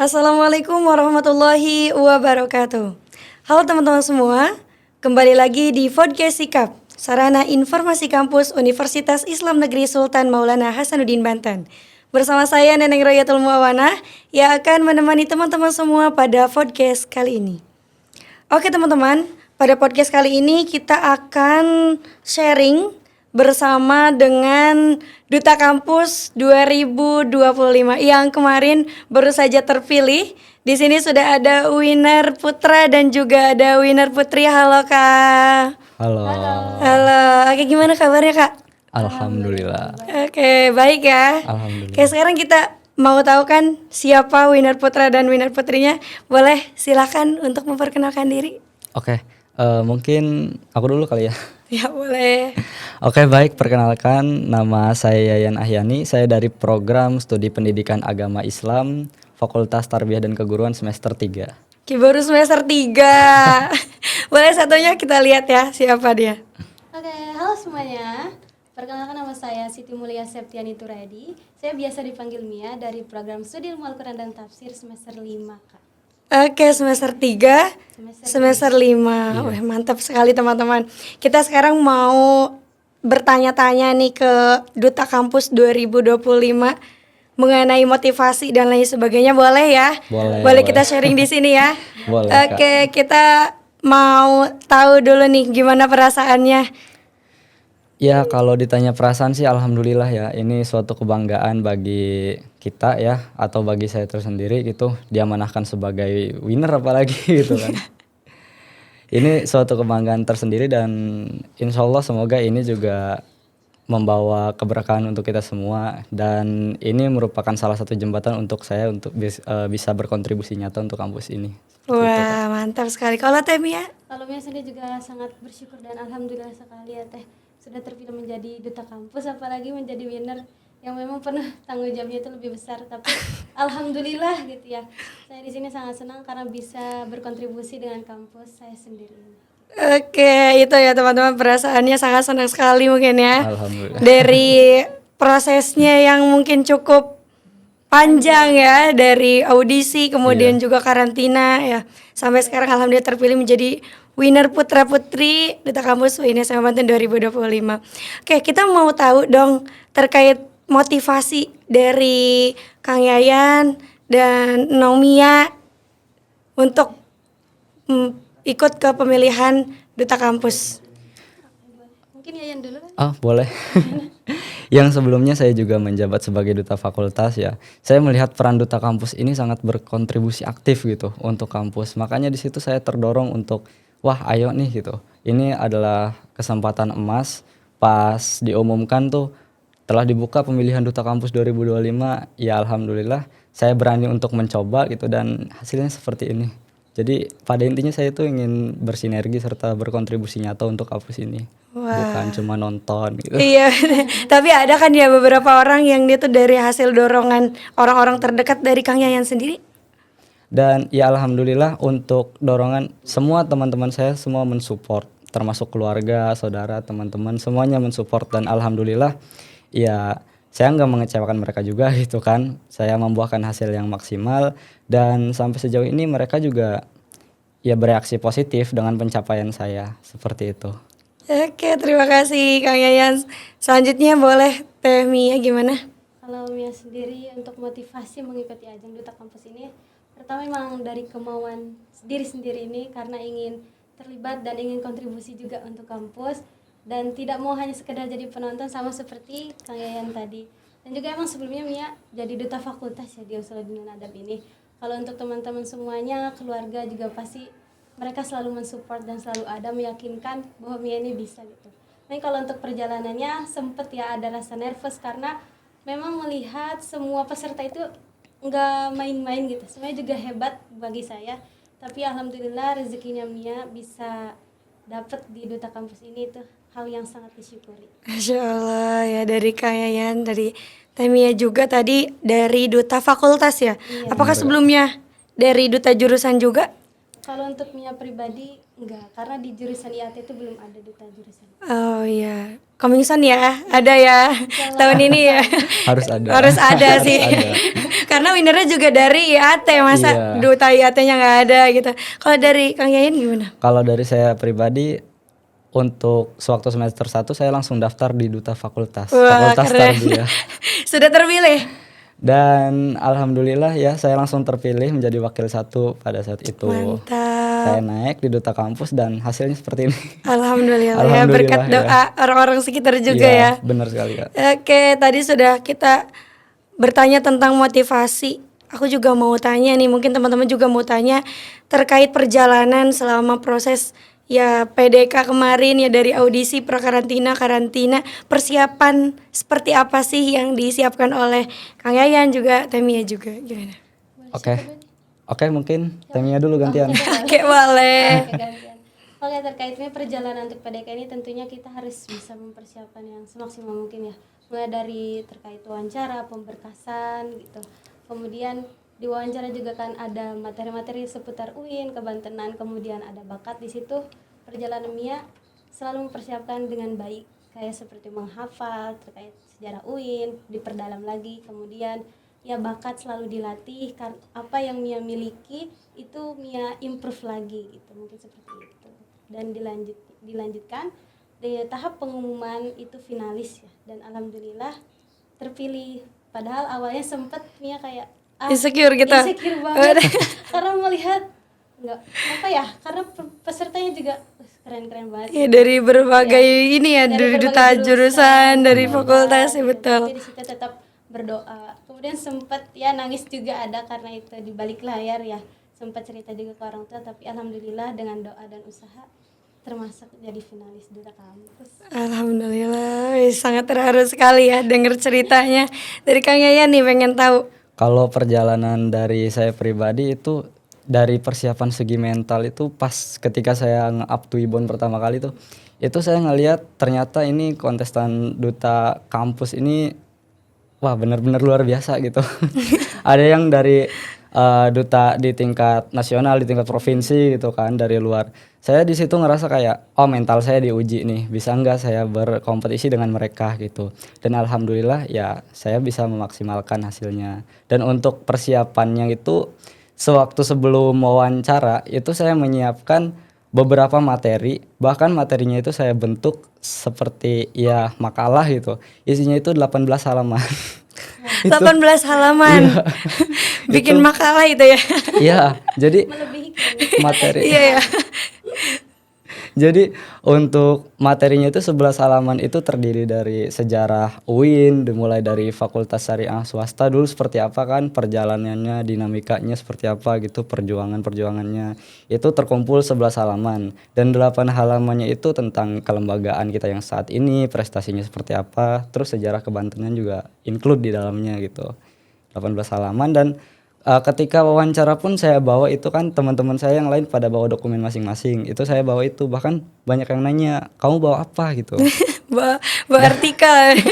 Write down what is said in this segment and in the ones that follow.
Assalamualaikum warahmatullahi wabarakatuh. Halo teman-teman semua, kembali lagi di Podcast Sikap, sarana informasi kampus Universitas Islam Negeri Sultan Maulana Hasanuddin Banten. Bersama saya Neneng Royatul Muawanah yang akan menemani teman-teman semua pada podcast kali ini. Oke teman-teman, pada podcast kali ini kita akan sharing bersama dengan Duta Kampus 2025 yang kemarin baru saja terpilih. Di sini sudah ada winner putra dan juga ada winner putri. Halo Kak. Halo. Halo. Oke, gimana kabarnya Kak? Alhamdulillah. Oke, baik ya. Alhamdulillah. Oke, sekarang kita mau tahu kan siapa winner putra dan winner putrinya? Boleh silakan untuk memperkenalkan diri. Oke, mungkin aku dulu kali ya. Ya boleh. Oke, baik, perkenalkan nama saya Yayan Ahyani. Saya dari program Studi Pendidikan Agama Islam Fakultas Tarbiyah dan Keguruan semester 3. Baru semester 3. Boleh satunya kita lihat ya siapa dia. Oke, halo semuanya. Perkenalkan nama saya Siti Mulia Septiani Turedi. Saya biasa dipanggil Mia dari program Studi Ilmu Al-Quran dan Tafsir semester 5, Kak. Oke, semester 3, semester 5. Wah, mantap sekali teman-teman. Kita sekarang mau bertanya-tanya nih ke Duta Kampus 2025 mengenai motivasi dan lain sebagainya. Boleh ya? Boleh kita sharing di sini ya? Boleh, Oke, kita mau tahu dulu nih gimana perasaannya. Ya, kalau ditanya perasaan sih alhamdulillah ya. Ini suatu kebanggaan bagi kita ya, atau bagi saya tersendiri gitu, diamanahkan sebagai winner apalagi gitu kan. Ini suatu kebanggaan tersendiri dan insya Allah semoga ini juga membawa keberkahan untuk kita semua, dan ini merupakan salah satu jembatan untuk saya untuk bisa berkontribusi nyata untuk kampus ini. Wah, mantap sekali. Kalau Teh Mia? Kalau Mia sendiri juga sangat bersyukur dan alhamdulillah sekali ya Teh sudah terpilih menjadi duta kampus, apalagi menjadi winner yang memang penuh tanggung jawabnya itu lebih besar, tapi alhamdulillah gitu ya. Saya di sini sangat senang karena bisa berkontribusi dengan kampus saya sendiri. Oke, itu ya teman-teman, perasaannya sangat senang sekali mungkin ya. Alhamdulillah. Dari prosesnya yang mungkin cukup panjang ya, dari audisi kemudian juga karantina ya, sampai sekarang alhamdulillah terpilih menjadi winner putra putri Duta Kampus UIN SMA Banten 2025. Oke, kita mau tahu dong terkait motivasi dari Kang Yayan dan Nomia untuk ikut ke pemilihan Duta Kampus. Mungkin Yayan dulu kan? Ah, boleh. Yang sebelumnya saya juga menjabat sebagai duta fakultas ya. Saya melihat peran duta kampus ini sangat berkontribusi aktif gitu untuk kampus. Makanya di situ saya terdorong untuk wah, ayo nih gitu. Ini adalah kesempatan emas. Pas diumumkan tuh telah dibuka pemilihan duta kampus 2025, ya alhamdulillah saya berani untuk mencoba gitu dan hasilnya seperti ini. Jadi pada intinya saya tuh ingin bersinergi serta berkontribusi nyata untuk kampus ini. Bukan cuma nonton gitu. Iya, tapi ada kan ya beberapa orang yang dia tuh dari hasil dorongan orang-orang terdekat dari Kang Yayan sendiri. Dan ya alhamdulillah untuk dorongan semua teman-teman saya semua mensupport, termasuk keluarga, saudara, teman-teman semuanya mensupport, dan alhamdulillah ya saya nggak mengecewakan mereka juga gitu kan. Saya membuahkan hasil yang maksimal dan sampai sejauh ini mereka juga ya bereaksi positif dengan pencapaian saya seperti itu. Oke, terima kasih Kang Yayan. Selanjutnya boleh Teh Mia gimana? Kalau Mia sendiri untuk motivasi mengikuti ajang Duta Kampus ini, pertama memang dari kemauan diri sendiri ini karena ingin terlibat dan ingin kontribusi juga untuk kampus, dan tidak mau hanya sekedar jadi penonton sama seperti Kang Yayan tadi. Dan juga emang sebelumnya Mia jadi duta fakultas ya di Usuluddin Adab ini. Kalau untuk teman-teman semuanya, keluarga juga pasti mereka selalu mensupport dan selalu ada meyakinkan bahwa Mia ini bisa gitu. Nah, kalau untuk perjalanannya sempet ya ada rasa nervous karena memang melihat semua peserta itu nggak main-main gitu. Semuanya juga hebat bagi saya. Tapi alhamdulillah rezekinya Mia bisa dapat di Duta Kampus ini, itu hal yang sangat disyukuri. Masya Allah ya, dari Kang Yayan, dari Teh Mia juga tadi dari Duta Fakultas ya. Iya. Apakah sebelumnya dari Duta Jurusan juga? Kalau untuk Mia pribadi enggak, karena di jurusan IAT itu belum ada duta jurusan. Oh iya, coming soon ya, ada ya tahun ini ya. Harus ada. Harus ada Harus sih. ada. Karena winnernya juga dari IAT, masa Iya. duta IAT-nya nggak ada gitu. Kalau dari Kang Yayan gimana? Kalau dari saya pribadi, untuk sewaktu semester 1 saya langsung daftar di duta fakultas. Wah, Fakultas keren. Tarbiyah. Sudah terpilih. Dan alhamdulillah ya saya langsung terpilih menjadi wakil 1 pada saat itu. Mantap. Saya naik di duta kampus dan hasilnya seperti ini. Alhamdulillah, ya, Alhamdulillah berkat ya. doa orang-orang sekitar juga Iya, ya. benar sekali Kak. Oke, tadi sudah kita bertanya tentang motivasi. Aku juga mau tanya nih, mungkin teman-teman juga mau tanya terkait perjalanan selama proses ya PDK kemarin ya, dari audisi, prakarantina, karantina, persiapan seperti apa sih yang disiapkan oleh Kang Yayan juga Temia juga gimana? Oke, mungkin Temia dulu gantian. Oke, boleh. Oke, gantian. Oke, terkaitnya perjalanan untuk PDK ini tentunya kita harus bisa mempersiapkan yang semaksimal mungkin ya. Mulai dari terkait wawancara, pemberkasan gitu. Kemudian di wawancara juga kan ada materi-materi seputar UIN, kebantenan, kemudian ada bakat di situ. Perjalanan Mia selalu mempersiapkan dengan baik, kayak seperti menghafal terkait sejarah UIN, diperdalam lagi, kemudian ya bakat selalu dilatih, apa yang Mia miliki itu Mia improve lagi gitu, mungkin seperti itu. Dan dilanjutkan di tahap pengumuman itu finalis ya, dan alhamdulillah terpilih. Padahal awalnya sempat Mia kayak Insecure gitu. insecure banget karena melihat nggak apa ya, karena pesertanya juga keren-keren banget. Ya dari berbagai Ya, ini ya, dari dari berbagai duta jurusan, dari iya, fakultas ya gitu. betul. Tapi di situ tetap berdoa. Kemudian sempat ya nangis juga ada karena itu di balik layar ya. Sempat cerita juga ke orang tua, tapi alhamdulillah dengan doa dan usaha termasuk jadi finalis duta kampus. Alhamdulillah, wih, sangat terharu sekali ya dengar ceritanya dari Kang Yayan nih, pengen tahu. Kalau perjalanan dari saya pribadi itu dari persiapan segi mental itu pas ketika saya nge-up to Ibon pertama kali tuh, itu saya ngelihat ternyata ini kontestan duta kampus ini wah benar-benar luar biasa gitu. Ada yang dari duta di tingkat nasional, di tingkat provinsi gitu kan, dari luar. Saya di situ ngerasa kayak oh mental saya diuji nih, bisa nggak saya berkompetisi dengan mereka gitu. Dan alhamdulillah ya saya bisa memaksimalkan hasilnya. Dan untuk persiapannya itu sewaktu sebelum wawancara itu saya menyiapkan beberapa materi, bahkan materinya itu saya bentuk seperti ya makalah gitu. Isinya itu 18 halaman. 18 halaman. Bikin Itu- makalah itu ya. Iya, jadi Melebihi kayaknya. materi. Iya ya. Jadi untuk materinya itu 11 halaman itu terdiri dari sejarah UIN, dimulai dari Fakultas Syariah swasta dulu seperti apa kan perjalanannya, dinamikanya seperti apa gitu, perjuangannya. Itu terkumpul 11 halaman dan 8 halamannya itu tentang kelembagaan kita yang saat ini, prestasinya seperti apa, terus sejarah kebantenan juga include di dalamnya gitu. 18 halaman dan ketika wawancara pun saya bawa itu kan teman-teman saya yang lain pada bawa dokumen masing-masing. Itu saya bawa itu, bahkan banyak yang nanya, "Kamu bawa apa?" gitu. Bawa artikel,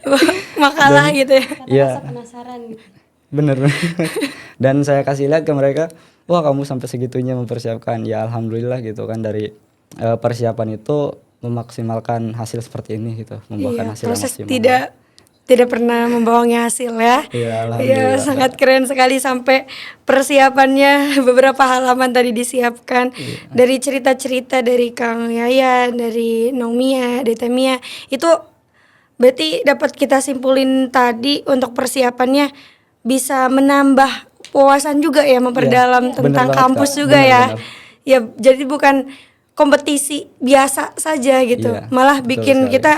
bawa makalah gitu ya. Karena Iya. rasa penasaran gitu. Bener. Dan saya kasih lihat ke mereka, "Wah, kamu sampai segitunya mempersiapkan." Ya alhamdulillah gitu kan dari persiapan itu memaksimalkan hasil seperti ini gitu, membuahkan Iya, hasil yang proses maksimal. tidak pernah membohongi hasil ya. Iya, alhamdulillah. Iya, sangat keren sekali sampai persiapannya beberapa halaman tadi disiapkan. Dari cerita-cerita dari Kang Yayan, dari Nong Mia, dari Temia, itu berarti dapat kita simpulin tadi untuk persiapannya bisa menambah wawasan juga ya, memperdalam Iya, tentang bener banget, kampus Kak. juga ya. Bener. Ya, jadi bukan kompetisi biasa saja gitu. Iya, Malah betul bikin sekali. kita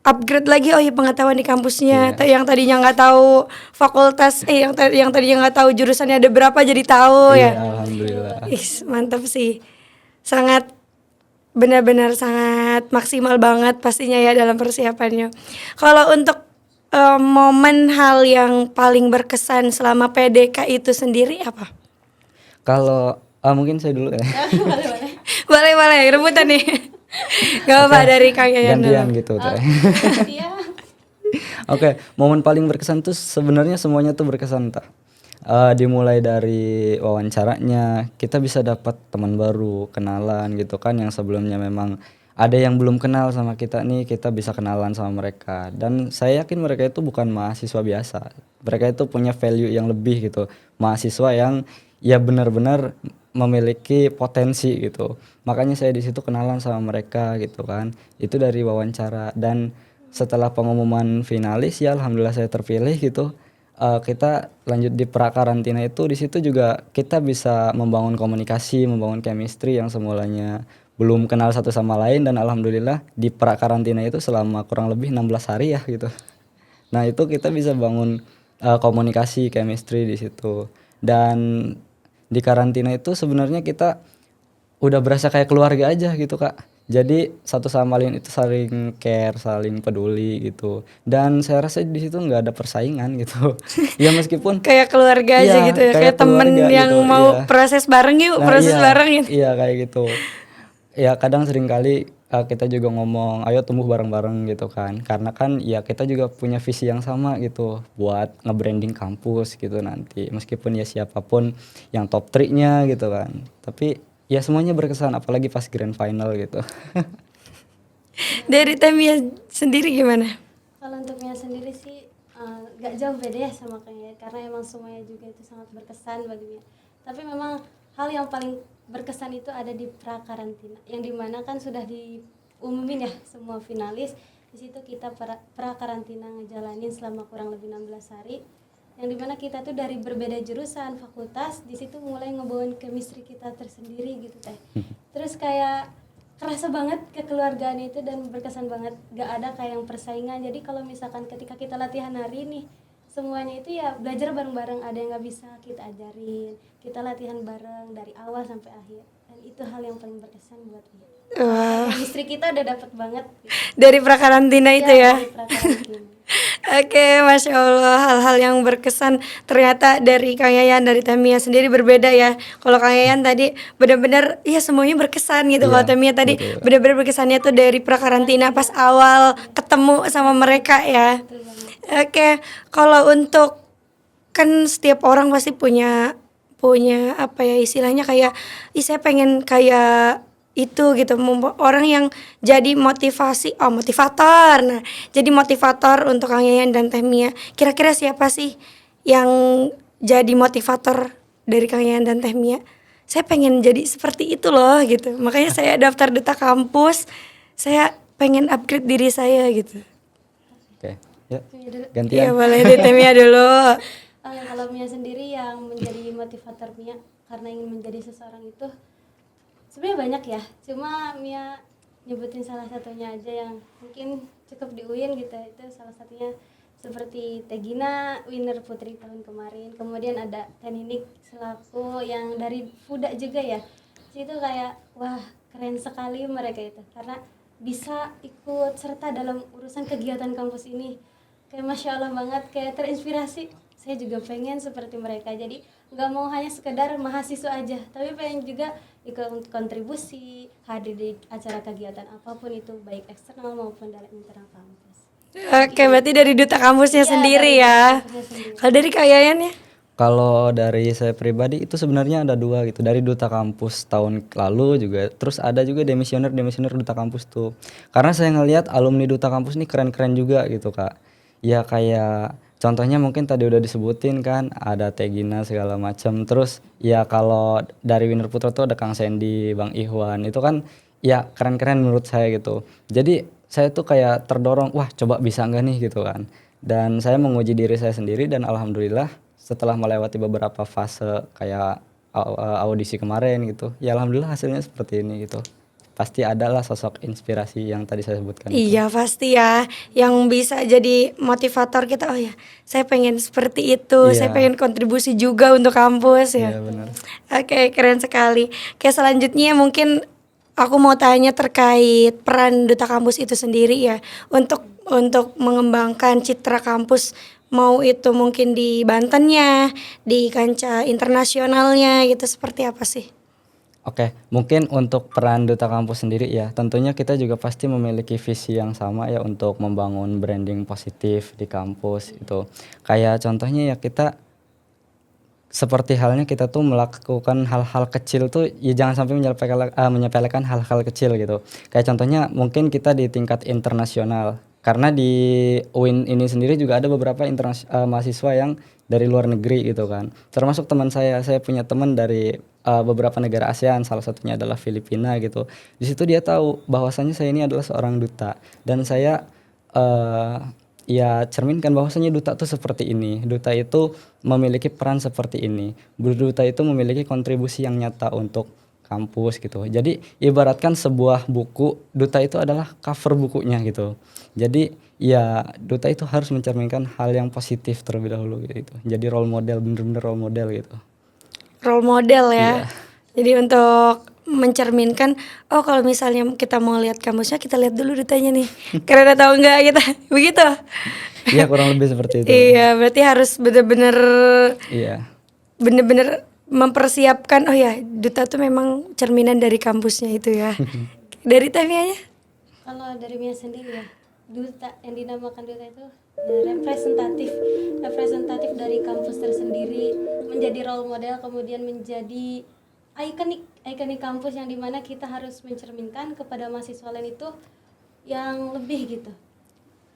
upgrade lagi, oh iya pengetahuan di kampusnya. Iya. Yang tadinya nggak tahu fakultas, yang tadinya nggak tahu jurusannya ada berapa jadi tahu Iya, ya. alhamdulillah. Mantap sih. Sangat benar-benar sangat maksimal banget pastinya ya dalam persiapannya. Kalau untuk momen hal yang paling berkesan selama PDK itu sendiri apa? Kalau mungkin saya dulu ya. Boleh, rebutan nih. Gak apa dari Kang Yayan dulu. Gantian gitu Teh. Iya. Oke, momen paling berkesan tuh sebenarnya semuanya tuh berkesan tak. Dimulai dari wawancaranya, kita bisa dapat teman baru, kenalan gitu kan, yang sebelumnya memang ada yang belum kenal sama kita nih, kita bisa kenalan sama mereka. Dan saya yakin mereka itu bukan mahasiswa biasa. Mereka itu punya value yang lebih gitu. Mahasiswa yang ya benar-benar memiliki potensi gitu. Makanya saya di situ kenalan sama mereka gitu kan. Itu dari wawancara, dan setelah pengumuman finalis ya alhamdulillah saya terpilih gitu. Kita lanjut di prakarantina itu, di situ juga kita bisa membangun komunikasi, membangun chemistry yang semulanya belum kenal satu sama lain, dan alhamdulillah di prakarantina itu selama kurang lebih 16 hari ya gitu. Nah, itu kita bisa bangun komunikasi, chemistry di situ. Dan di karantina itu sebenarnya kita udah berasa kayak keluarga aja gitu, Kak. Jadi satu sama lain itu saling care, saling peduli gitu. Dan saya rasa di situ nggak ada persaingan gitu. Ya meskipun Kayak keluarga aja iya gitu ya, kayak temen keluarga yang gitu, mau iya. proses bareng yuk, Nah, proses iya, bareng gitu. iya kayak gitu. Ya kadang seringkali kita juga ngomong, ayo tumbuh bareng-bareng gitu kan. Karena kan ya kita juga punya visi yang sama gitu buat nge-branding kampus gitu nanti. Meskipun ya siapapun yang top 3-nya gitu kan. Tapi ya semuanya berkesan, apalagi pas grand final gitu. Dari Temia sendiri gimana? Kalau untuk Mia sendiri sih gak jauh beda ya sama kayak, karena emang semuanya juga itu sangat berkesan bagi Mia. Tapi memang hal yang paling berkesan itu ada di prakarantina, yang dimana kan sudah diumumin ya semua finalis. Di situ kita prakarantina ngejalanin selama kurang lebih 16 hari, yang dimana kita tuh dari berbeda jurusan, fakultas, di situ mulai ngebawain chemistry kita tersendiri gitu teh. Terus kayak kerasa banget kekeluargaan itu dan berkesan banget, gak ada kayak yang persaingan. Jadi kalau misalkan ketika kita latihan hari nih, semuanya itu ya belajar bareng-bareng, ada yang nggak bisa kita ajarin, kita latihan bareng dari awal sampai akhir, dan itu hal yang paling berkesan buat gue. Wah, Chemistry kita udah dapet banget gitu. dari prakarantina itu ya. Dari prakarantina. Oke, Masya Allah, hal-hal yang berkesan ternyata dari Kang Yayan, dari Tamia sendiri berbeda ya. Kalau Kang Yayan tadi benar-benar ya semuanya berkesan gitu. Kalau Iya, Tamia tadi betul. benar-benar berkesannya tuh dari prakarantina pas awal ketemu sama mereka ya. Betul banget. Oke, kalau untuk kan setiap orang pasti punya punya apa ya istilahnya kayak saya pengen kayak itu gitu, orang yang jadi motivator. Nah, jadi motivator untuk Kang Yayan dan Teh Mia. Kira-kira siapa sih yang jadi motivator dari Kang Yayan dan Teh Mia? Saya pengen jadi seperti itu loh gitu. Makanya saya daftar duta kampus. Saya pengen upgrade diri saya gitu. Oke, ya Mia dulu. Iya, gantian. boleh di Teh Mia dulu. Kalau Mia sendiri yang menjadi motivator Mia karena ingin menjadi seseorang itu sebenarnya banyak ya, cuma Mia nyebutin salah satunya aja yang mungkin cukup di UIN gitu. Itu salah satunya seperti Tegina, winner putri tahun kemarin, kemudian ada Teninik selaku yang dari FUDA juga ya. Itu kayak wah keren sekali mereka itu, karena bisa ikut serta dalam urusan kegiatan kampus ini. Kayak Masya Allah banget, kayak terinspirasi. Saya juga pengen seperti mereka, jadi nggak mau hanya sekedar mahasiswa aja, tapi pengen juga ikut kontribusi, hadir di acara kegiatan apapun itu, baik eksternal maupun dalam internal kampus. Oke, berarti dari duta kampusnya Iya, sendiri dari ya. kampusnya sendiri. Kalau dari Kang Yayan ya? Kalau dari saya pribadi itu sebenarnya ada dua gitu. Dari duta kampus tahun lalu juga, terus ada juga demisioner duta kampus tuh. Karena saya ngelihat alumni duta kampus nih keren-keren juga gitu, Kak. Ya kayak contohnya mungkin tadi udah disebutin kan, ada Tegina segala macam. Terus ya kalau dari Winner Putra tuh ada Kang Sandy, Bang Ihwan. Itu kan ya keren-keren menurut saya gitu. Jadi saya tuh kayak terdorong, wah coba bisa nggak nih gitu kan. Dan saya menguji diri saya sendiri, dan alhamdulillah setelah melewati beberapa fase kayak audisi kemarin gitu, ya alhamdulillah hasilnya seperti ini gitu. Pasti adalah sosok inspirasi yang tadi saya sebutkan itu. Iya pasti ya, yang bisa jadi motivator kita. Oh ya, saya pengen seperti itu, saya Iya. pengen kontribusi juga untuk kampus ya. Iya benar. Oke, keren sekali. Oke, selanjutnya mungkin aku mau tanya terkait peran duta kampus itu sendiri ya, untuk mengembangkan citra kampus, mau itu mungkin di Bantennya, di kancah internasionalnya gitu, seperti apa sih? Oke, mungkin untuk peran duta kampus sendiri ya, tentunya kita juga pasti memiliki visi yang sama ya untuk membangun branding positif di kampus itu. Kayak contohnya ya kita seperti halnya kita tuh melakukan hal-hal kecil tuh ya jangan sampai menyepelekan hal-hal kecil gitu. Kayak contohnya mungkin kita di tingkat internasional. Karena di UIN ini sendiri juga ada beberapa mahasiswa yang dari luar negeri gitu kan. Termasuk teman saya punya teman dari beberapa negara ASEAN, salah satunya adalah Filipina gitu. Di situ dia tahu bahwasanya saya ini adalah seorang duta dan saya eh, ya cerminkan bahwasanya duta tuh seperti ini. Duta itu memiliki peran seperti ini. Duta itu memiliki kontribusi yang nyata untuk kampus gitu. Jadi ibaratkan sebuah buku, duta itu adalah cover bukunya gitu. Jadi ya duta itu harus mencerminkan hal yang positif terlebih dahulu gitu. Jadi role model, bener-bener role model gitu. Role model ya. Iya. Jadi untuk mencerminkan, oh kalau misalnya kita mau lihat kampusnya, kita lihat dulu dutanya nih. Keren atau enggak kita. Begitu. Iya kurang lebih seperti itu. Iya, berarti harus bener-bener Iya. mempersiapkan, oh ya, duta tuh memang cerminan dari kampusnya itu ya. Dari Tamianya? Kalau dari Mia sendiri ya, duta yang dinamakan duta itu ya representatif dari kampus tersendiri, menjadi role model, kemudian menjadi ikonik kampus yang dimana kita harus mencerminkan kepada mahasiswa lain itu yang lebih gitu.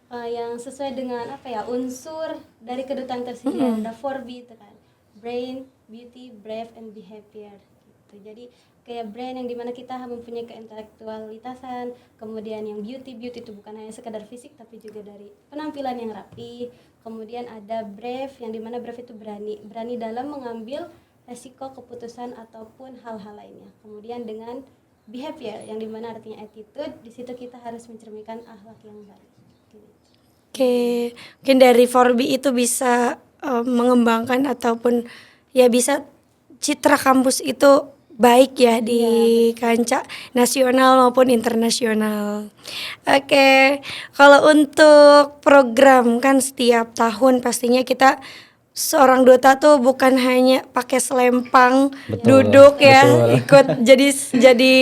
Yang sesuai dengan unsur dari kedutaan tersebut, ada 4B itu kan, brain, beauty, brave, and behavior gitu. Jadi kayak brain yang dimana kita mempunyai keintelektualitasan, kemudian yang beauty itu bukan hanya sekadar fisik tapi juga dari penampilan yang rapi. Kemudian ada brave yang dimana brave itu berani dalam mengambil resiko keputusan ataupun hal-hal lainnya. Kemudian dengan behavior yang dimana artinya attitude, di situ kita harus mencerminkan akhlak yang baik. Oke, mungkin dari 4B itu bisa mengembangkan ataupun ya bisa citra kampus itu baik ya di kancah nasional maupun internasional. Oke, kalau untuk program kan setiap tahun pastinya kita seorang duta tuh bukan hanya pakai selempang duduk ya, ikut jadi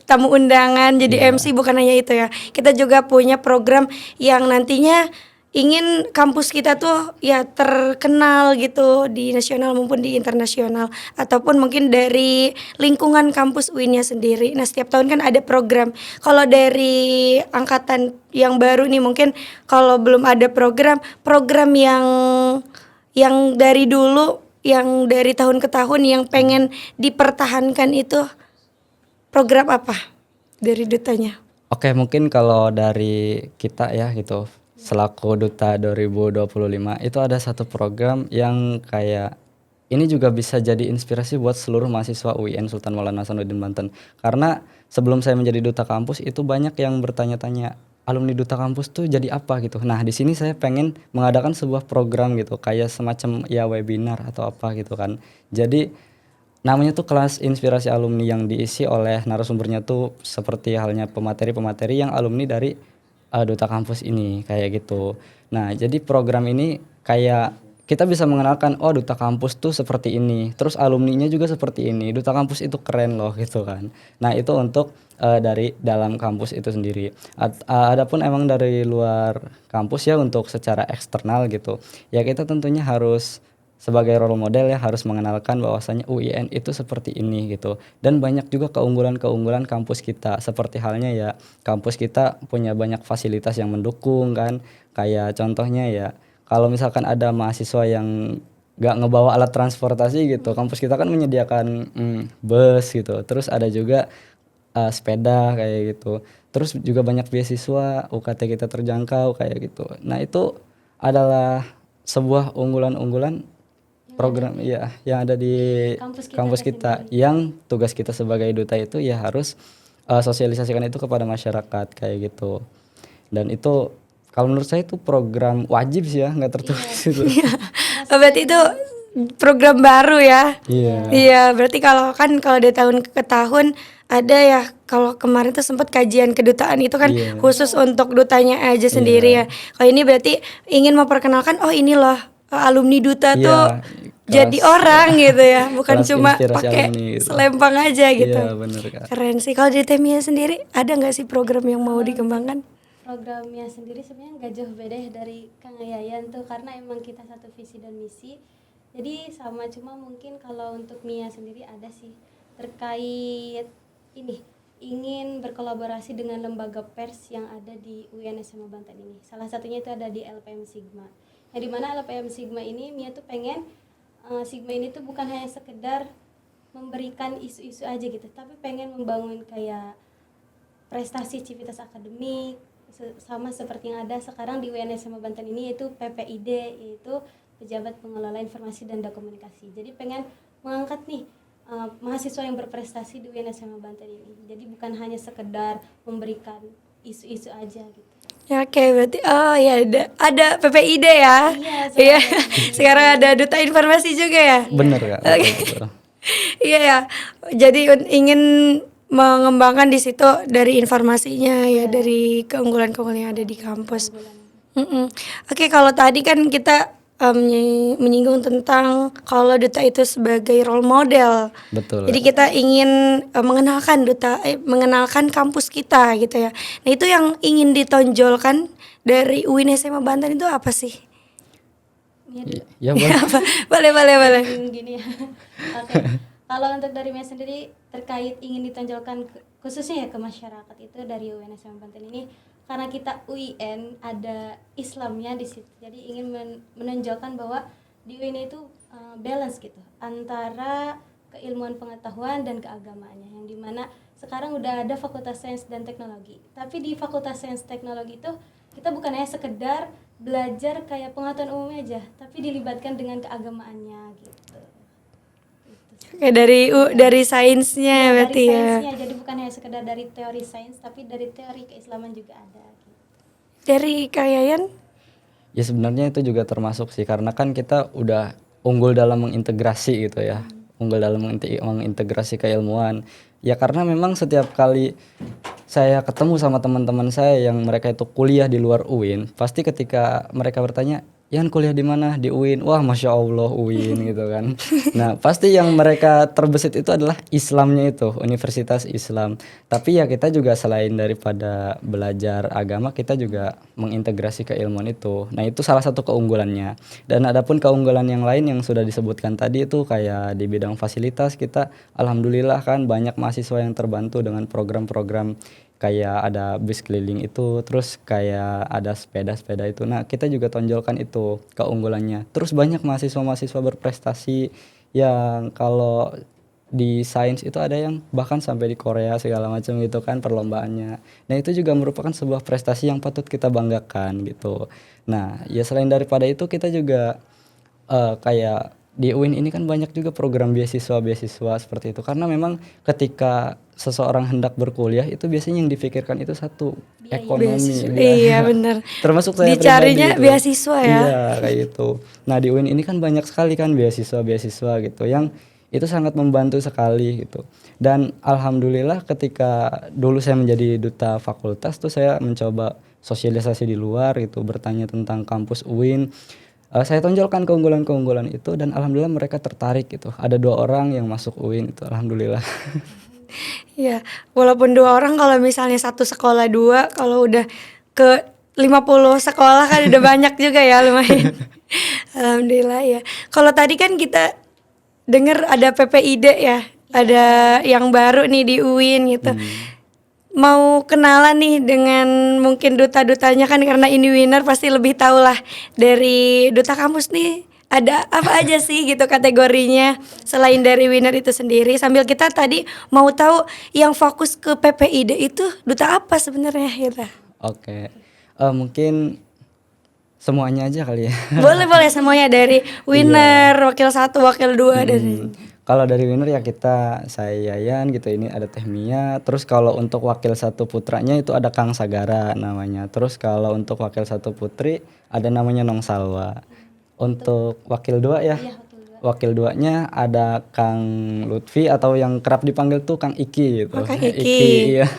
tamu undangan, jadi MC, bukan hanya itu ya. Kita juga punya program yang nantinya ingin kampus kita tuh ya terkenal gitu di nasional maupun di internasional, ataupun mungkin dari lingkungan kampus UIN-nya sendiri. Nah, setiap tahun kan ada program. Kalau dari angkatan yang baru nih mungkin kalau belum ada program yang dari dulu, yang dari tahun ke tahun yang pengen dipertahankan itu program apa dari dutanya? Oke, mungkin kalau dari kita ya gitu, selaku Duta 2025 itu ada satu program yang kayak ini juga bisa jadi inspirasi buat seluruh mahasiswa UIN Sultan Maulana Hasanuddin Banten. Karena sebelum saya menjadi duta kampus itu banyak yang bertanya-tanya, alumni duta kampus tuh jadi apa gitu. Nah, di sini saya pengen mengadakan sebuah program gitu, kayak semacam ya webinar atau apa gitu kan. Jadi namanya tuh kelas inspirasi alumni yang diisi oleh narasumbernya tuh seperti halnya pemateri-pemateri yang alumni dari duta kampus ini kayak gitu. Nah, jadi program ini kayak kita bisa mengenalkan, oh duta kampus tuh seperti ini, terus alumninya juga seperti ini, duta kampus itu keren loh gitu kan. Nah, itu untuk dari dalam kampus itu sendiri. Adapun emang dari luar kampus ya untuk secara eksternal gitu, ya kita tentunya harus sebagai role model ya harus mengenalkan bahwasanya UIN itu seperti ini gitu. Dan banyak juga keunggulan-keunggulan kampus kita, seperti halnya ya kampus kita punya banyak fasilitas yang mendukung kan. Kayak contohnya ya kalau misalkan ada mahasiswa yang gak ngebawa alat transportasi gitu, kampus kita kan menyediakan bus gitu. Terus ada juga sepeda kayak gitu. Terus juga banyak beasiswa, UKT kita terjangkau kayak gitu. Nah, itu adalah sebuah unggulan-unggulan program ya yang ada di kampus kita yang tugas kita sebagai duta itu ya harus sosialisasikan itu kepada masyarakat kayak gitu. Dan itu kalau menurut saya itu program wajib sih ya, nggak tertulis itu. Berarti itu program baru ya. Iya. Iya, berarti kalau dari tahun ke tahun ada ya, kalau kemarin tuh sempat kajian kedutaan itu kan khusus untuk dutanya aja sendiri ya. Kalau ini berarti ingin memperkenalkan, oh ini loh alumni duta tuh jadi orang gitu ya, bukan cuma pakai gitu. Selempang aja gitu. Iya, bener, Kak. Keren sih. Kalau di Temia sendiri ada nggak sih program yang mau dikembangkan? Programnya sendiri sebenarnya nggak jauh beda dari Kang Yayan tuh, karena emang kita satu visi dan misi Jadi sama, cuma mungkin kalau untuk Mia sendiri ada sih terkait ini, ingin berkolaborasi dengan lembaga pers yang ada di UIN SMA Banten ini. Salah satunya itu ada di LPM Sigma. Yang dimana LPM Sigma ini Mia tuh pengen Sigma ini tuh bukan hanya sekedar memberikan isu-isu aja gitu, tapi pengen membangun kayak prestasi civitas akademik sama seperti yang ada sekarang di UIN SMA Banten ini, yaitu PPID, yaitu Pejabat Pengelola Informasi dan Komunikasi. Jadi pengen mengangkat nih mahasiswa yang berprestasi di UIN SMA Banten ini. Jadi bukan hanya sekedar memberikan isu-isu aja gitu. Ya, oke, berarti ya ada PPID ya. Iya, Iya. Sekarang ada Duta Informasi juga ya. Bener Kak. Betul. Iya ya. Jadi ingin mengembangkan di situ dari informasinya ya, dari keunggulan-keunggulan yang ada di kampus. Oke, kalau tadi kan kita menyinggung tentang kalau duta itu sebagai role model. Betul. Jadi kita ingin mengenalkan kampus kita gitu ya. Nah, itu yang ingin ditonjolkan dari UIN SMA Banten itu apa sih? Ya boleh. Boleh. Gini ya. Oke. Kalau untuk dari Mia sendiri terkait ingin ditonjolkan khususnya ya ke masyarakat itu dari UIN SMA Banten ini, karena kita UIN ada Islamnya di situ. Jadi ingin menonjolkan bahwa di UIN itu balance gitu antara keilmuan pengetahuan dan keagamaannya, yang dimana sekarang udah ada Fakultas Sains dan Teknologi. Tapi di Fakultas Sains Teknologi itu kita bukan hanya sekedar belajar kayak pengetahuan umumnya aja, tapi dilibatkan dengan keagamaannya gitu. Kayak dari sainsnya Ya, berarti dari ya. sainsnya, jadi bukan hanya sekedar dari teori sains, tapi dari teori keislaman juga ada gitu. Dari Kayayan. Ya sebenarnya itu juga termasuk sih, karena kan kita udah unggul dalam mengintegrasi gitu ya. Unggul dalam mengintegrasi keilmuan. Ya karena memang setiap kali saya ketemu sama teman-teman saya yang mereka itu kuliah di luar UIN, pasti ketika mereka bertanya, "Yan kuliah di mana?" "Di UIN." "Wah, Masya Allah UIN," gitu kan. Nah pasti yang mereka terbesit itu adalah Islamnya itu, Universitas Islam. Tapi ya kita juga selain daripada belajar agama, kita juga mengintegrasi keilmuan itu. Nah itu salah satu keunggulannya. Dan adapun keunggulan yang lain yang sudah disebutkan tadi itu kayak di bidang fasilitas, kita alhamdulillah kan banyak mahasiswa yang terbantu dengan program-program kayak ada bis keliling itu, terus kayak ada sepeda-sepeda itu. Nah kita juga tonjolkan itu keunggulannya. Terus banyak mahasiswa-mahasiswa berprestasi yang kalau di sains itu ada yang bahkan sampai di Korea segala macam gitu kan perlombaannya. Nah itu juga merupakan sebuah prestasi yang patut kita banggakan gitu. Nah ya selain daripada itu kita juga kayak di UIN ini kan banyak juga program beasiswa seperti itu, karena memang ketika seseorang hendak berkuliah itu biasanya yang difikirkan itu satu ekonomi, Beasiswa. biaya. Iya benar. Termasuk saya Dicarinya pribadi gitu. beasiswa ya. Iya kayak gitu. Nah di UIN ini kan banyak sekali kan beasiswa gitu yang itu sangat membantu sekali gitu. Dan alhamdulillah ketika dulu saya menjadi duta fakultas tuh saya mencoba sosialisasi di luar gitu, bertanya tentang kampus UIN. Saya tonjolkan keunggulan-keunggulan itu dan alhamdulillah mereka tertarik gitu. Ada 2 orang yang masuk UIN itu alhamdulillah. Iya, walaupun 2 orang, kalau misalnya satu sekolah 2, kalau udah ke 50 sekolah kan udah banyak juga ya, lumayan. Alhamdulillah ya. Kalau tadi kan kita dengar ada PPID ya, ada yang baru nih di UIN gitu. Mau kenalan nih dengan mungkin duta-dutanya kan, karena ini winner pasti lebih tahu lah dari duta kampus nih ada apa aja sih gitu kategorinya selain dari winner itu sendiri. Sambil kita tadi mau tahu yang fokus ke PPID itu duta apa sebenarnya gitu. Oke. Mungkin semuanya aja kali ya. Boleh semuanya, dari winner, wakil 1, wakil 2 dari. Kalau dari winner ya saya Yayan gitu, ini ada Teh Mia. Terus kalau untuk wakil 1 putranya itu ada Kang Sagara namanya. Terus kalau untuk wakil 1 putri ada namanya Nong Salwa. Untuk wakil 2 ya. Iya, Wakil 2-nya ada Kang Lutfi atau yang kerap dipanggil tuh Kang Iki gitu. Oh, Kang Iki. Iya.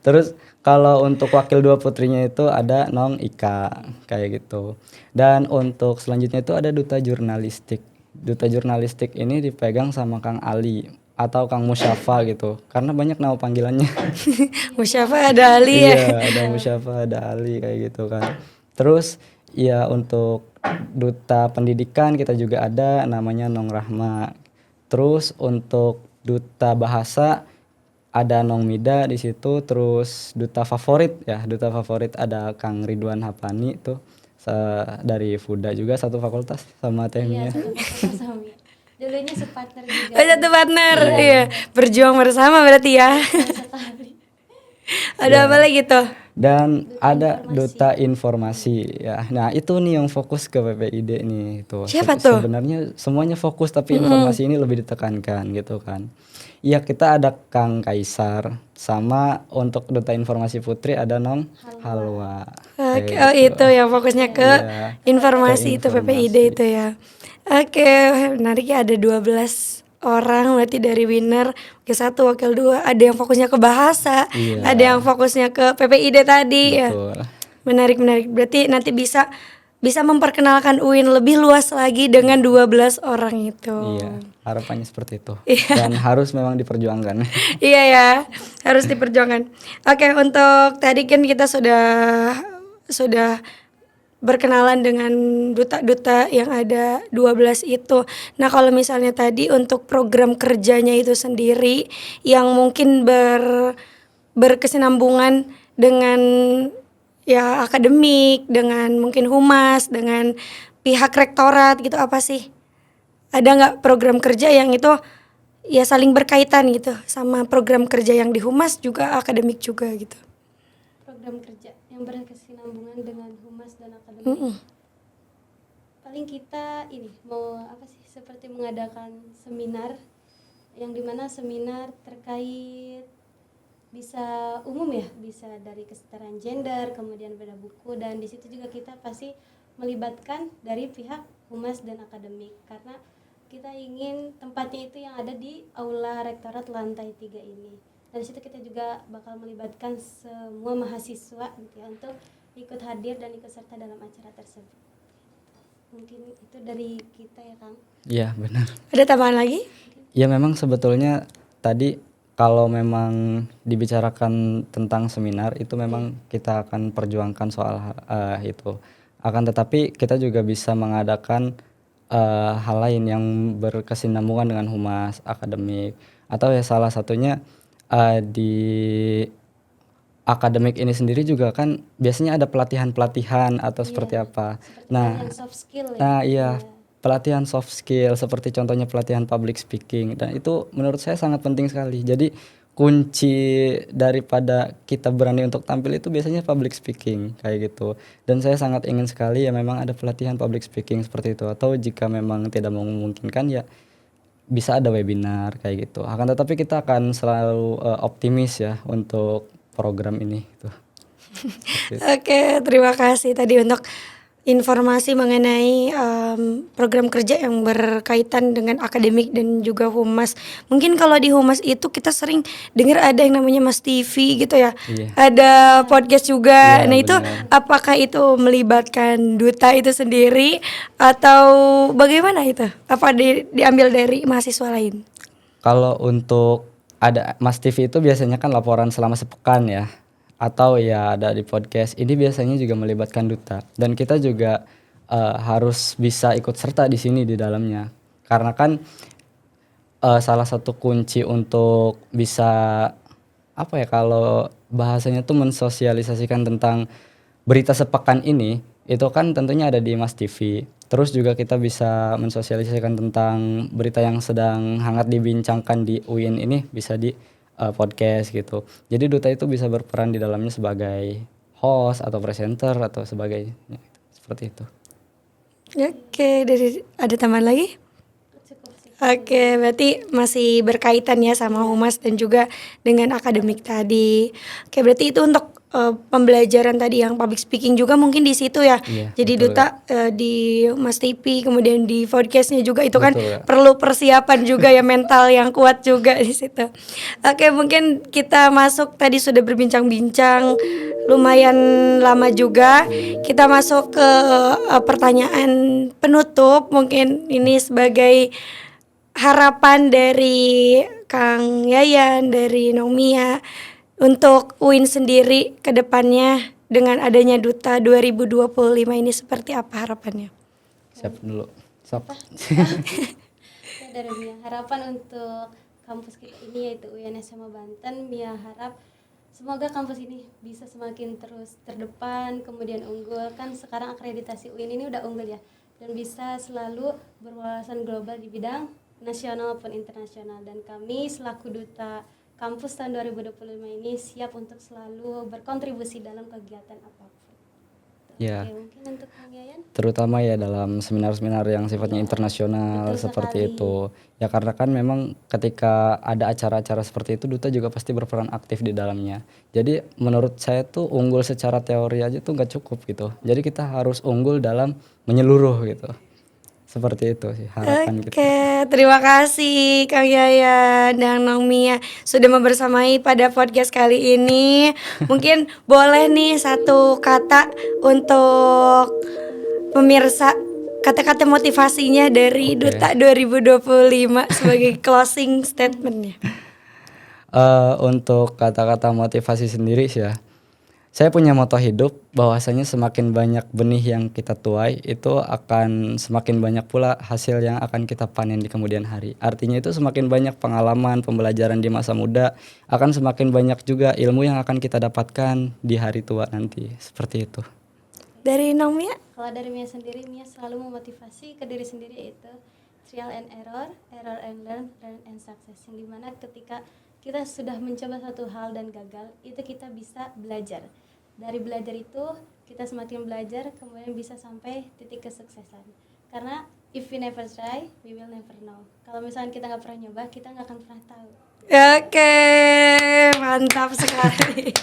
Terus kalau untuk wakil 2 putrinya itu ada Nong Ika kayak gitu. Dan untuk selanjutnya itu ada duta jurnalistik. Duta jurnalistik ini dipegang sama Kang Ali atau Kang Musyafa gitu. Karena banyak nama panggilannya. Musyafa ada Ali ya. Iya, ada Musyafa, ada Ali kayak gitu kan. Terus Ya untuk duta pendidikan kita juga ada namanya Nong Rahma. Terus untuk duta bahasa ada Nong Mida di situ. Terus duta favorit ya, duta favorit ada Kang Ridwan Hapani tuh dari FUDA juga satu fakultas sama Teh Iya, Mia. satu fakultas sama. Dulunya separtner juga. Oh, satu partner. Iya. Iya, berjuang bersama berarti ya. Betul sekali. Ada apa lagi tuh? Dan Duta ada informasi. duta informasi ya. Nah, itu nih yang fokus ke PPID nih tuh. Siapa tuh? Sebenarnya semuanya fokus tapi informasi ini lebih ditekankan gitu kan. Iya, kita ada Kang Kaisar sama untuk duta informasi putri ada Nong Halwa. Oke, Kayak oh gitu. itu yang fokusnya ke Iya. informasi itu Ke PPID informasi. itu ya. Oke, menarik ya, ada 12 orang berarti dari winner, wakil 1, wakil 2, ada yang fokusnya ke bahasa, Iya. ada yang fokusnya ke PPID tadi ya. Betul. Menarik. Berarti nanti bisa memperkenalkan UIN lebih luas lagi dengan 12 orang itu. Iya, harapannya seperti itu. Iya. Dan harus memang diperjuangkan. Iya ya, harus diperjuangkan. Oke, untuk tadi kan kita sudah berkenalan dengan duta-duta yang ada 12 itu. Nah, kalau misalnya tadi untuk program kerjanya itu sendiri yang mungkin berkesinambungan dengan ya akademik, dengan mungkin humas, dengan pihak rektorat gitu, apa sih? Ada nggak program kerja yang itu ya saling berkaitan gitu sama program kerja yang di humas juga akademik juga gitu? Program kerja yang berkesinambungan dengan humas dan akademik. Paling kita ini mau apa sih, seperti mengadakan seminar yang dimana seminar terkait bisa umum ya, bisa dari kesetaraan gender, kemudian beda buku, dan di situ juga kita pasti melibatkan dari pihak humas dan akademik karena kita ingin tempatnya itu yang ada di aula rektorat lantai 3 ini. Dan di situ kita juga bakal melibatkan semua mahasiswa gitu ya untuk ikut hadir dan ikut serta dalam acara tersebut. Mungkin itu dari kita ya, Kang. Iya, benar. Ada tambahan lagi? Ya memang sebetulnya tadi kalau memang dibicarakan tentang seminar itu memang kita akan perjuangkan soal itu. Akan tetapi kita juga bisa mengadakan hal lain yang berkesinambungan dengan humas, akademik, atau ya salah satunya di akademik ini sendiri juga kan biasanya ada pelatihan-pelatihan atau seperti apa. Seperti Nah, yang soft skill ya. Nah, iya, pelatihan soft skill seperti contohnya pelatihan public speaking dan itu menurut saya sangat penting sekali. Jadi kunci daripada kita berani untuk tampil itu biasanya public speaking kayak gitu. Dan saya sangat ingin sekali ya memang ada pelatihan public speaking seperti itu atau jika memang tidak memungkinkan ya bisa ada webinar kayak gitu. Akan tetapi kita akan selalu optimis ya untuk program ini gitu. Oke, terima kasih tadi untuk informasi mengenai program kerja yang berkaitan dengan akademik dan juga humas. Mungkin kalau di humas itu kita sering dengar ada yang namanya Mas TV gitu ya. Iya. Ada podcast juga. Iya, Nah, itu benar. apakah itu melibatkan duta itu sendiri atau bagaimana itu? Apa diambil dari mahasiswa lain? Kalau untuk ada Mas TV itu biasanya kan laporan selama sepekan ya. Atau ya ada di podcast. Ini biasanya juga melibatkan duta dan kita juga harus bisa ikut serta di sini di dalamnya. Karena kan salah satu kunci untuk bisa apa ya kalau bahasanya tuh mensosialisasikan tentang berita sepekan ini itu kan tentunya ada di Mas TV. Terus juga kita bisa mensosialisasikan tentang berita yang sedang hangat dibincangkan di UIN ini bisa di podcast gitu. Jadi duta itu bisa berperan di dalamnya sebagai host atau presenter atau sebagainya. Seperti itu. Oke, ada tambahan lagi? Cukup sih. Oke, berarti masih berkaitan ya sama humas dan juga dengan akademik tadi. Oke, berarti itu untuk pembelajaran tadi yang public speaking juga mungkin di situ ya. Iya, Jadi betul, duta di Mas TV, kemudian di podcastnya juga itu kan Betul, ya. perlu persiapan juga ya, mental yang kuat juga di situ. Oke, mungkin kita masuk tadi sudah berbincang-bincang lumayan lama juga. Kita masuk ke pertanyaan penutup. Mungkin ini sebagai harapan dari Kang Yayan, dari Nomia untuk UIN sendiri ke depannya dengan adanya Duta 2025 ini seperti apa harapannya? Siap dulu. Siap. Ya, dari Mia, harapan untuk kampus kita ini yaitu UIN SMA Banten, Mia harap semoga kampus ini bisa semakin terus terdepan, kemudian unggul. Kan sekarang akreditasi UIN ini udah unggul ya, dan bisa selalu berwawasan global di bidang nasional maupun internasional. Dan kami selaku duta kampus tahun 2025 ini siap untuk selalu berkontribusi dalam kegiatan apapun. Ya. Oke, mungkin untuk Kang Yayan. Terutama ya dalam seminar-seminar yang sifatnya internasional Betul seperti sekali. itu. Ya karena kan memang ketika ada acara-acara seperti itu duta juga pasti berperan aktif di dalamnya. Jadi menurut saya tuh unggul secara teori aja tuh nggak cukup gitu. Jadi kita harus unggul dalam menyeluruh gitu. Seperti itu sih harapan kita. Oke, terima kasih Kang Yaya dan Nong Mia sudah membersamai pada podcast kali ini. Mungkin boleh nih satu kata untuk pemirsa, kata-kata motivasinya dari Oke. Duta 2025 sebagai closing statementnya. Untuk kata-kata motivasi sendiri sih ya. Saya punya moto hidup bahwasanya semakin banyak benih yang kita tuai itu akan semakin banyak pula hasil yang akan kita panen di kemudian hari. Artinya itu semakin banyak pengalaman, pembelajaran di masa muda, akan semakin banyak juga ilmu yang akan kita dapatkan di hari tua nanti. Seperti itu. Dari Nong Mia? Kalau dari Mia sendiri, Mia selalu memotivasi ke diri sendiri yaitu trial and error, error and learn, learn and success. Yang dimana ketika kita sudah mencoba satu hal dan gagal, itu kita bisa belajar. Dari belajar itu kita semakin belajar, kemudian bisa sampai titik kesuksesan. Karena if we never try, we will never know. Kalau misalnya kita nggak pernah nyoba, kita nggak akan pernah tahu. Oke, mantap sekali.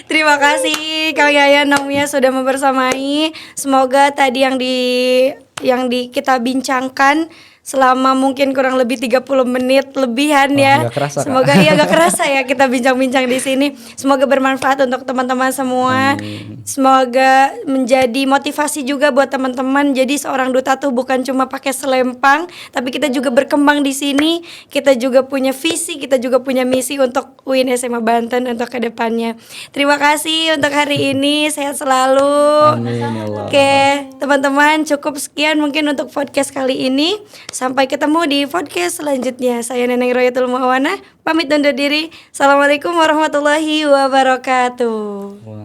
Terima kasih Kang Yaya, Nong Mia sudah membersamai. Semoga tadi yang kita bincangkan selama mungkin kurang lebih 30 menit lebihan ya. Nggak kerasa, Kak. Semoga ya gak kerasa ya kita bincang-bincang di sini. Semoga bermanfaat untuk teman-teman semua. Amin. Semoga menjadi motivasi juga buat teman-teman. Jadi seorang duta tuh bukan cuma pakai selempang, tapi kita juga berkembang di sini. Kita juga punya visi, kita juga punya misi untuk UIN SMA Banten untuk kedepannya. Terima kasih untuk hari ini. Sehat selalu. Amin ya Allah. Oke, teman-teman, cukup sekian mungkin untuk podcast kali ini. Sampai ketemu di podcast selanjutnya. Saya Neneng Royatul Muawana, pamit undur diri. Assalamualaikum warahmatullahi wabarakatuh. Wah.